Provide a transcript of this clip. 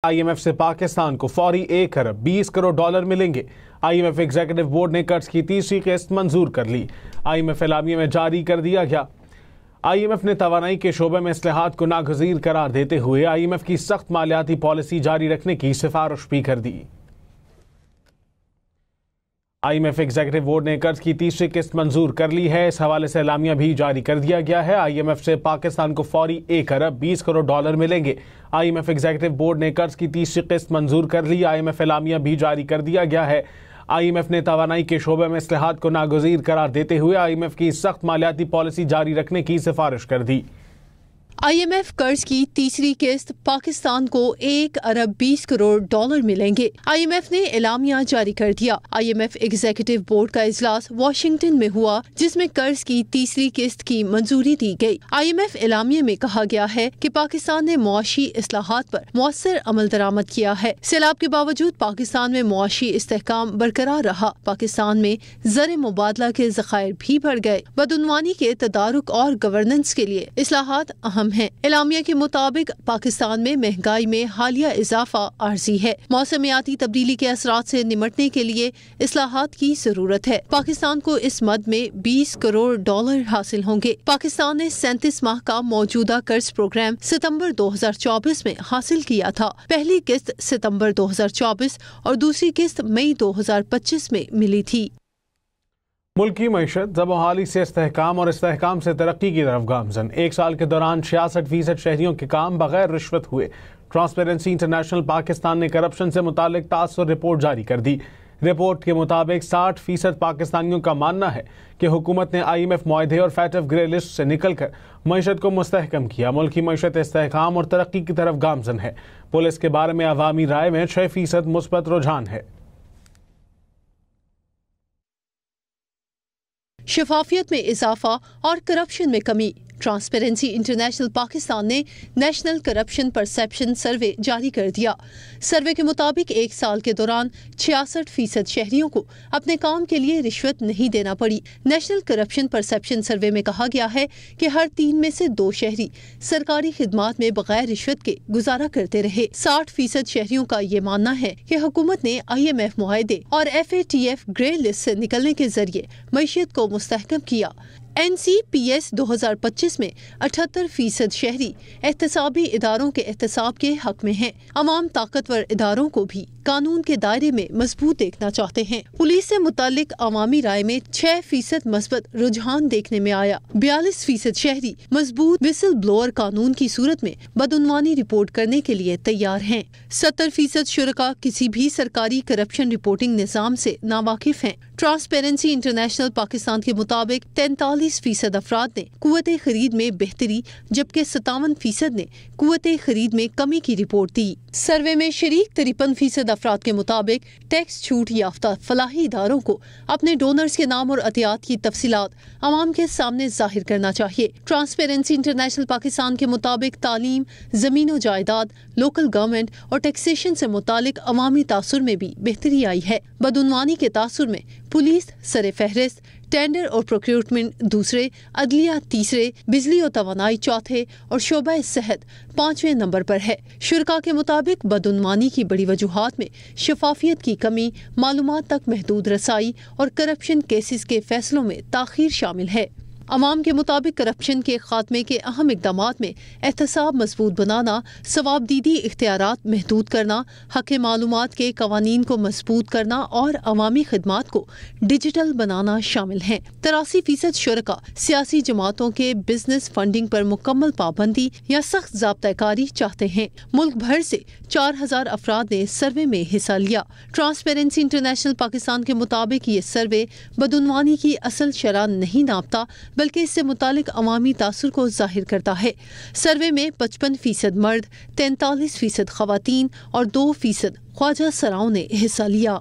IMF سے پاکستان کو فوری 1 ارب 20 کروڑ ڈالر ملیں گے۔ IMF ایگزیکٹو بورڈ نے قرض کی تیسری قسط منظور کر لی۔ IMF اعلامیے میں جاری کر دیا گیا۔ IMF نے توانائی کے شعبے میں اصلاحات کو ناگزیر قرار دیتے ہوئے IMF کی سخت مالیاتی پالیسی جاری رکھنے کی سفارش بھی کر دی۔ IMF ایگزیکٹو بورڈ نے قرض کی تیسری قسط منظور کر لی ہے۔ اس حوالے سے اعلامیہ بھی جاری کر دیا گیا ہے۔ IMF سے پاکستان کو فوری 1 ارب 20 کروڑ ڈالر ملیں گے۔ IMF ایگزیکٹو بورڈ نے قرض کی تیسری قسط منظور کر لی۔ IMF اعلامیہ بھی جاری کر دیا گیا ہے۔ IMF نے توانائی کے شعبے میں اصلاحات کو ناگزیر قرار دیتے ہوئے IMF کی سخت مالیاتی پالیسی جاری رکھنے کی سفارش کر دی۔ IMF قرض کی تیسری قسط پاکستان کو 1 ارب 20 کروڑ ڈالر ملیں گے۔ IMF نے اعلامیہ جاری کر دیا۔ IMF ایگزیکٹو بورڈ کا اجلاس واشنگٹن میں ہوا، جس میں قرض کی تیسری قسط کی منظوری دی گئی۔ IMF اعلامیے میں کہا گیا ہے کہ پاکستان نے معاشی اصلاحات پر مؤثر عمل درآمد کیا ہے۔ سیلاب کے باوجود پاکستان میں معاشی استحکام برقرار رہا۔ پاکستان میں زر مبادلہ کے ذخائر بھی بڑھ گئے۔ بدعنوانی کے تدارک اور گورننس کے لیے اصلاحات اہم ہیں۔ اعلامیہ کے مطابق پاکستان میں مہنگائی میں حالیہ اضافہ عارضی ہے۔ موسمیاتی تبدیلی کے اثرات سے نمٹنے کے لیے اصلاحات کی ضرورت ہے۔ پاکستان کو اس مد میں 20 کروڑ ڈالر حاصل ہوں گے۔ پاکستان نے 37 ماہ کا موجودہ قرض پروگرام ستمبر 2024 میں حاصل کیا تھا۔ پہلی قسط ستمبر 2024 اور دوسری قسط مئی 2025 میں ملی تھی۔ ملکی معیشت زب و حالی سے استحکام اور استحکام سے ترقی کی طرف گامزن۔ 1 سال کے دوران 66% شہریوں کے کام بغیر رشوت ہوئے۔ ٹرانسپیرنسی انٹرنیشنل پاکستان نے کرپشن سے متعلق تاثر رپورٹ جاری کر دی۔ رپورٹ کے مطابق 60% پاکستانیوں کا ماننا ہے کہ حکومت نے IMF معاہدے اور فیٹ آف گرے لسٹ سے نکل کر معیشت کو مستحکم کیا۔ ملکی معیشت استحکام اور ترقی کی طرف گامزن ہے۔ پولیس کے بارے میں عوامی رائے میں 6% مثبت رجحان ہے۔ شفافیت میں اضافہ اور کرپشن میں کمی۔ ٹرانسپیرنسی انٹرنیشنل پاکستان نے نیشنل کرپشن پرسیپشن سروے جاری کر دیا۔ سروے کے مطابق 1 سال کے دوران 66% شہریوں کو اپنے کام کے لیے رشوت نہیں دینا پڑی۔ نیشنل کرپشن پرسیپشن سروے میں کہا گیا ہے کہ ہر 3 میں سے 2 شہری سرکاری خدمات میں بغیر رشوت کے گزارا کرتے رہے۔ 60% شہریوں کا یہ ماننا ہے کہ حکومت نے IMF معاہدے اور FATF گرے لسٹ سے نکلنے کے ذریعے معیشت کو مستحکم کیا۔ NCPS 2025 میں 78% شہری احتسابی اداروں کے احتساب کے حق میں ہیں۔ عوام طاقتور اداروں کو بھی قانون کے دائرے میں مضبوط دیکھنا چاہتے ہیں۔ پولیس سے متعلق عوامی رائے میں 6% مثبت رجحان دیکھنے میں آیا۔ 42% شہری مضبوط وسل بلوور قانون کی صورت میں بدعنوانی رپورٹ کرنے کے لیے تیار ہیں۔ 70% شرکاء کسی بھی سرکاری کرپشن رپورٹنگ نظام سے ناواقف ہیں۔ ٹرانسپیرنسی انٹرنیشنل پاکستان کے مطابق 43% افراد نے قوت خرید میں بہتری، جبکہ 57% نے قوت خرید میں کمی کی رپورٹ دی۔ سروے میں شریک 53% افراد کے مطابق ٹیکس چھوٹ یافتہ فلاحی اداروں کو اپنے ڈونرز کے نام اور عطیات کی تفصیلات عوام کے سامنے ظاہر کرنا چاہیے۔ ٹرانسپیرنسی انٹرنیشنل پاکستان کے مطابق تعلیم، زمین و جائیداد، لوکل گورنمنٹ اور ٹیکسیشن سے متعلق عوامی تاثر میں بھی بہتری آئی ہے۔ بدعنوانی کے تاثر میں پولیس سر فہرست، ٹینڈر اور پروکیورمنٹ دوسرے، عدلیہ تیسرے، بجلی و توانائی چوتھے اور شعبہ صحت 5ویں نمبر پر ہے۔ شرکاء کے مطابق بدعنوانی کی بڑی وجوہات میں شفافیت کی کمی، معلومات تک محدود رسائی اور کرپشن کیسز کے فیصلوں میں تاخیر شامل ہے۔ عوام کے مطابق کرپشن کے خاتمے کے اہم اقدامات میں احتساب مضبوط بنانا، ثوابدیدی اختیارات محدود کرنا، حق معلومات کے قوانین کو مضبوط کرنا اور عوامی خدمات کو ڈیجیٹل بنانا شامل ہیں۔ 83% شرکاء سیاسی جماعتوں کے بزنس فنڈنگ پر مکمل پابندی یا سخت ضابطہ کاری چاہتے ہیں۔ ملک بھر سے 4000 افراد نے سروے میں حصہ لیا۔ ٹرانسپیرنسی انٹرنیشنل پاکستان کے مطابق یہ سروے بدعنوانی کی اصل شرح نہیں ناپتا، بلکہ اس سے متعلق عوامی تاثر کو ظاہر کرتا ہے۔ سروے میں 55% مرد، 43% خواتین اور 2% خواجہ سراؤں نے حصہ لیا۔